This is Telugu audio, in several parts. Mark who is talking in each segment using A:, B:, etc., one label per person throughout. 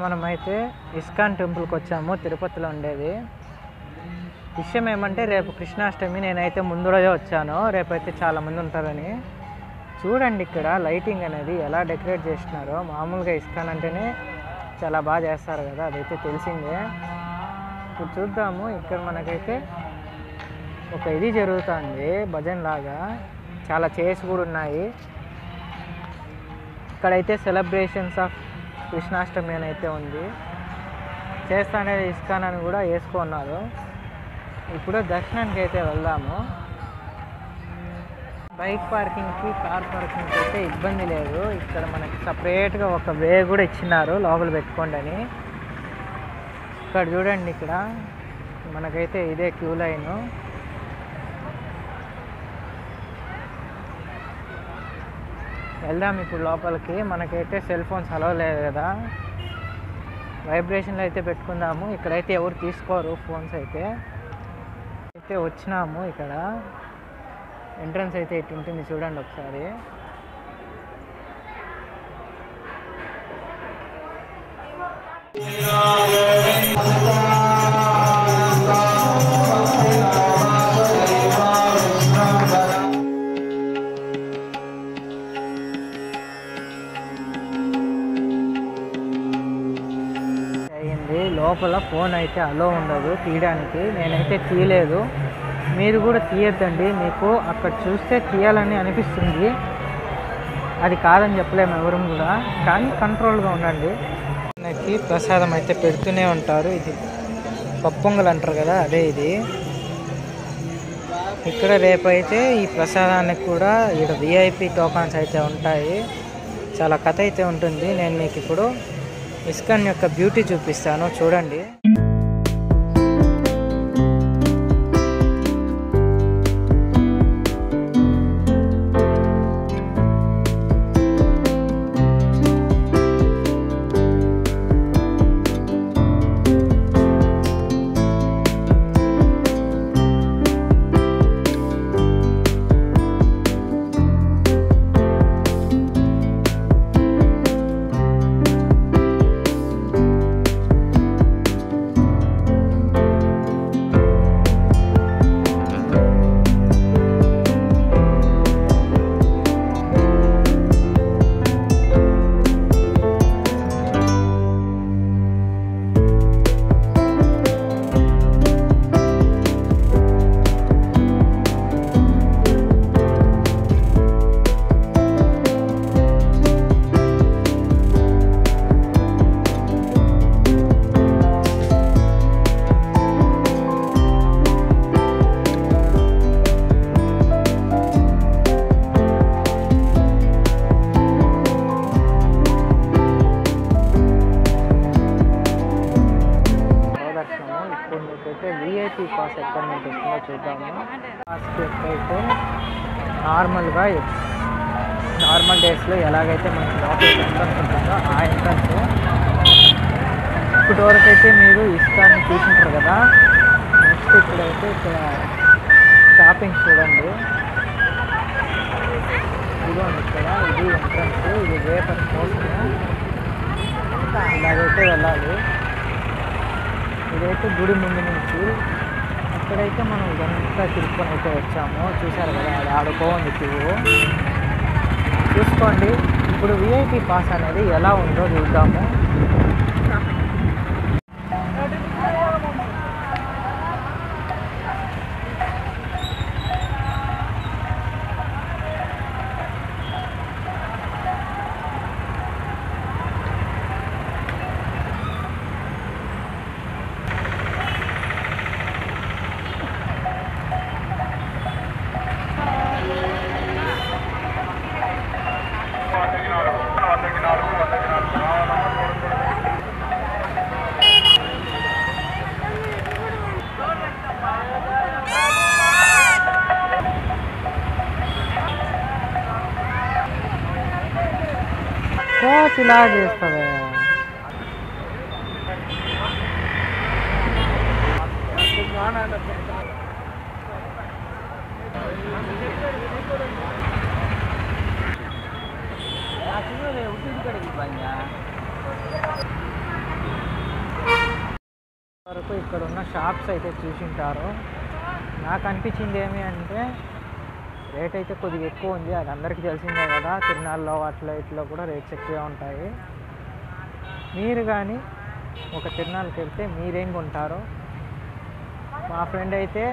A: మనమైతే ఇస్కాన్ టెంపుల్కి వచ్చాము, తిరుపతిలో ఉండేది. విషయం ఏమంటే రేపు కృష్ణాష్టమి, నేనైతే ముందు రోజే వచ్చాను, రేపైతే చాలామంది ఉంటారని. చూడండి ఇక్కడ లైటింగ్ అనేది ఎలా డెకరేట్ చేస్తున్నారో. మామూలుగా ఇస్కాన్ అంటేనే చాలా బాగా చేస్తారు కదా, అదైతే తెలిసిందే. ఇప్పుడు చూద్దాము. ఇక్కడ మనకైతే ఒక ఇది జరుగుతుంది, భజన్ లాగా, చాలా చైర్స్ కూడా ఉన్నాయి. ఇక్కడైతే సెలబ్రేషన్స్ ఆఫ్ కృష్ణాష్టమి అని అయితే ఉంది. చేస్తానే ఇస్కాన్ అని కూడా వేసుకున్నారు. ఇప్పుడు దర్శనానికి అయితే వెళ్దాము. బైక్ పార్కింగ్కి, కార్ పార్కింగ్కి అయితే ఇబ్బంది లేదు. ఇక్కడ మనకి సపరేట్గా ఒక వే కూడా ఇచ్చినారు, లోపల పెట్టుకోండి అని. ఇక్కడ చూడండి, ఇక్కడ మనకైతే ఇదే క్యూ లైను. వెళ్దాం ఇప్పుడు లోపలికి. మనకైతే సెల్ ఫోన్స్ అలౌ లేదు కదా, వైబ్రేషన్లో అయితే పెట్టుకుందాము. ఇక్కడైతే ఎవరు తీసుకోరు ఫోన్స్ అయితే. వచ్చినాము. ఇక్కడ ఎంట్రన్స్ అయితే ఇటు ఉంటుంది, చూడండి ఒకసారి. లోపల ఫోన్ అయితే అలో ఉండదు తీయడానికి, నేనైతే తీయలేదు. మీరు కూడా తీయద్దండి, మీకు అక్కడ చూస్తే తీయాలని అనిపిస్తుంది, అది కాదని చెప్పలేము ఎవరు కూడా, కానీ కంట్రోల్గా ఉండండి. మనకి ప్రసాదం అయితే పెడుతూనే ఉంటారు. ఇది పప్పొంగల్ అంటారు కదా, అదే ఇది. ఇక్కడ రేపైతే ఈ ప్రసాదానికి కూడా ఇక్కడ విఐపి టోకన్స్ అయితే ఉంటాయి. చాలా కథ అయితే ఉంటుంది. నేను మీకు ఇప్పుడు ఇస్కాన్ యొక్క బ్యూటీ చూపిస్తాను, చూడండి. విఐపి పాస్ ఎక్కడి నుంచి వస్తుందో చూద్దాము. పాస్కి అయితే నార్మల్గా నార్మల్ డేస్లో ఎలాగైతే మనకి లోపలికి ఎంట్రన్స్ ఉంటుందో ఆ ఎంట్రన్స్. ఇప్పుడు వరకు అయితే మీరు ఇస్కాన్ని చూసింటారు కదా. నెక్స్ట్ ఇప్పుడైతే ఇక్కడ షాపింగ్ చూడండి, ఇదిగోండి ఇక్కడ ఇది ఎంట్రన్స్, ఇది వేపర్ కోసం ఇలాగైతే వెళ్ళాలి. ఇదైతే గుడి ముందు నుంచి. అక్కడైతే మనం ఇదంతా తిరుక్కొని అయితే వచ్చాము, చూసారు కదా, అది ఆడుకోండి క్యూ. చూసుకోండి. ఇప్పుడు విఐపి పాస్ అనేది ఎలా ఉందో చూద్దాము. కోచ్ ఇలా చేస్తుంది. వరకు ఇక్కడ ఉన్న షాప్స్ అయితే చూసింటారు. నాకు అనిపించింది ఏమి అంటే రేట్ అయితే కొద్దిగా ఎక్కువ ఉంది. అది అందరికీ తెలిసిందే కదా, తిరునాళ్ళలో అట్లా ఇట్లా కూడా రేట్స్ ఎక్కువే ఉంటాయి. మీరు కానీ ఒక తిరునాళ్ళకి వెళ్తే మీరేం కొంటారు? మా ఫ్రెండ్ అయితే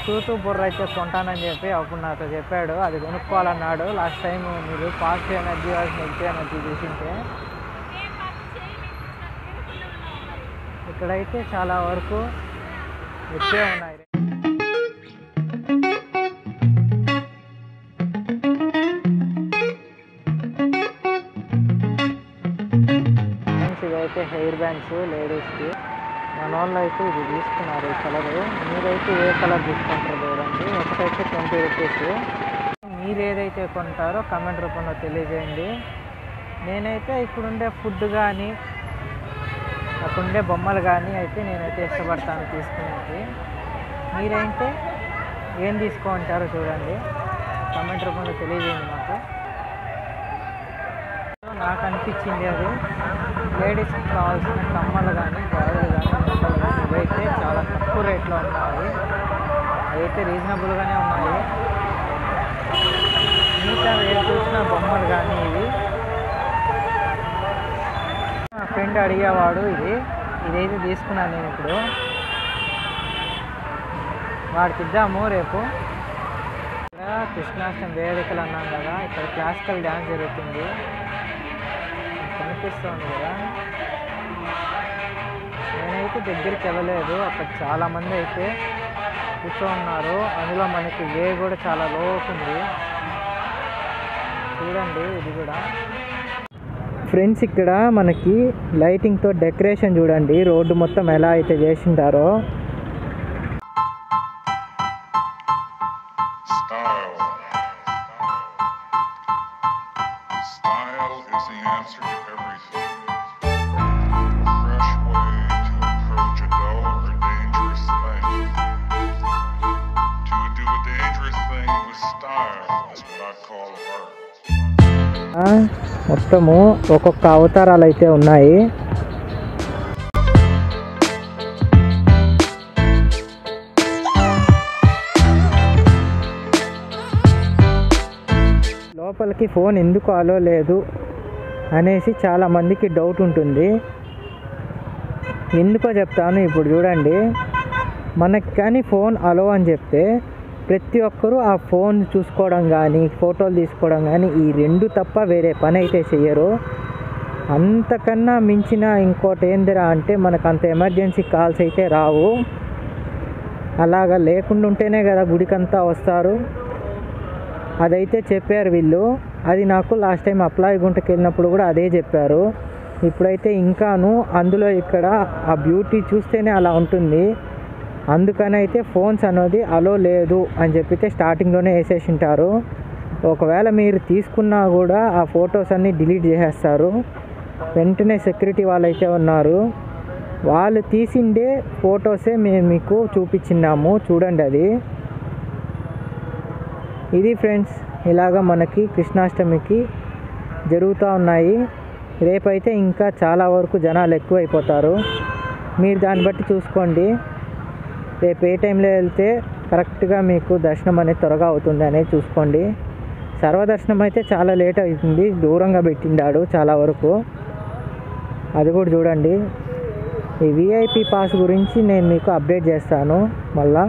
A: తూతూ బుర్ర అయితే కొంటానని చెప్పి అప్పుడు నాతో చెప్పాడు. అది కొనుక్కోవాలన్నాడు. లాస్ట్ టైం మీరు పాజిటివ్ ఎనర్జీ నెగిటివ్ ఎనర్జీ చూసింటే ఇక్కడైతే చాలా వరకు ఎక్కువే ఉన్నాయి. ఇదైతే హెయిర్ బ్యాండ్స్ లేడీస్కి. మన వాళ్ళు అయితే ఇది తీసుకున్నారు ఈ కలరు. మీరైతే ఏ కలర్ తీసుకుంటారు చూడండి. ఒకటైతే 20 రూపీస్. మీరు ఏదైతే కొంటారో కామెంట్ రూపంలో తెలియజేయండి. నేనైతే ఇక్కడుండే ఫుడ్ కానీ అక్కడుండే బొమ్మలు కానీ అయితే నేనైతే ఇష్టపడతాను తీసుకునేది. మీరైతే ఏం తీసుకుంటారో చూడండి, కామెంట్ రూపంలో తెలియజేయండి మాకు. నాకు అనిపించింది అది లేడీస్కి కావాల్సిన కమ్మలు కానీ గాజులు కానీ బొమ్మలు కానీ ఇవైతే చాలా తక్కువ రేట్లో ఉన్నాయి. అవైతే రీజనబుల్గానే ఉన్నాయి. మిగతా రేట్ చూసిన బొమ్మలు కానీ ఇవి మా ఫ్రెండ్ అడిగేవాడు. ఇదైతే తీసుకున్నాను నేను ఇప్పుడు. వాడికి ఇద్దాము రేపు. ఇక్కడ కృష్ణాష్టమి వేడుకలు అన్నాం కదా, ఇక్కడ క్లాసికల్ డ్యాన్స్ జరుగుతుంది కనిపిస్తుంది కదా. నేనైతే దగ్గరికి వెళ్ళలేదు. అక్కడ చాలామంది అయితే కూర్చోన్నారు. అందులో మనకి వే కూడా చాలా లోతుంది చూడండి. ఇది కూడా ఫ్రెండ్స్ ఇక్కడ మనకి లైటింగ్తో డెకరేషన్ చూడండి, రోడ్డు మొత్తం ఎలా అయితే చేసింటారో. మొత్తము ఒక్కొక్క అవతారాలు అయితే ఉన్నాయి. లోపలికి ఫోన్ ఎందుకు అలో లేదు అనేసి చాలామందికి డౌట్ ఉంటుంది. ఎందుకో చెప్తాను. ఇప్పుడు చూడండి, మనకి కానీ ఫోన్ అలో అని చెప్తే ప్రతి ఒక్కరూ ఆ ఫోన్ చూసుకోవడం కానీ ఫోటోలు తీసుకోవడం కానీ ఈ రెండు తప్ప వేరే పని అయితే చెయ్యరు. అంతకన్నా మించిన ఇంకోటి ఏందిరా అంటే మనకు అంత ఎమర్జెన్సీ కాల్స్ అయితే రావు. అలాగా లేకుండా ఉంటేనే కదా గుడికంతా వస్తారు. అదైతే చెప్పారు వీళ్ళు. అది నాకు లాస్ట్ టైం అప్లాయ్ గుంటకి వెళ్ళినప్పుడు కూడా అదే చెప్పారు. ఇప్పుడైతే ఇంకాను అందులో ఇక్కడ ఆ బ్యూటీ చూస్తేనే అలా ఉంటుంది. అందుకని అయితే ఫోన్స్ అనేది అలో లేదు అని చెప్పితే స్టార్టింగ్లోనే వేసేసి ఉంటారు. ఒకవేళ మీరు తీసుకున్నా కూడా ఆ ఫొటోస్ అన్నీ డిలీట్ చేసేస్తారు. వెంటనే సెక్యూరిటీ వాళ్ళైతే ఉన్నారు, వాళ్ళు తీసిండే ఫొటోసే మేము మీకు చూపించినాము చూడండి. ఇది ఫ్రెండ్స్, ఇలాగా మనకి కృష్ణాష్టమికి జరుగుతూ ఉన్నాయి. రేపైతే ఇంకా చాలా వరకు జనాలు ఎక్కువ అయిపోతారు. మీరు దాన్ని బట్టి చూసుకోండి. రేపు ఏ టైంలో వెళ్తే కరెక్ట్గా మీకు దర్శనం అనేది త్వరగా అవుతుంది అనేది చూసుకోండి. సర్వదర్శనం అయితే చాలా లేట్ అవుతుంది, దూరంగా పెట్టిండాడు చాలా వరకు. అది కూడా చూడండి. ఈ విఐపి పాస్ గురించి నేను మీకు అప్డేట్ చేస్తాను మళ్ళా.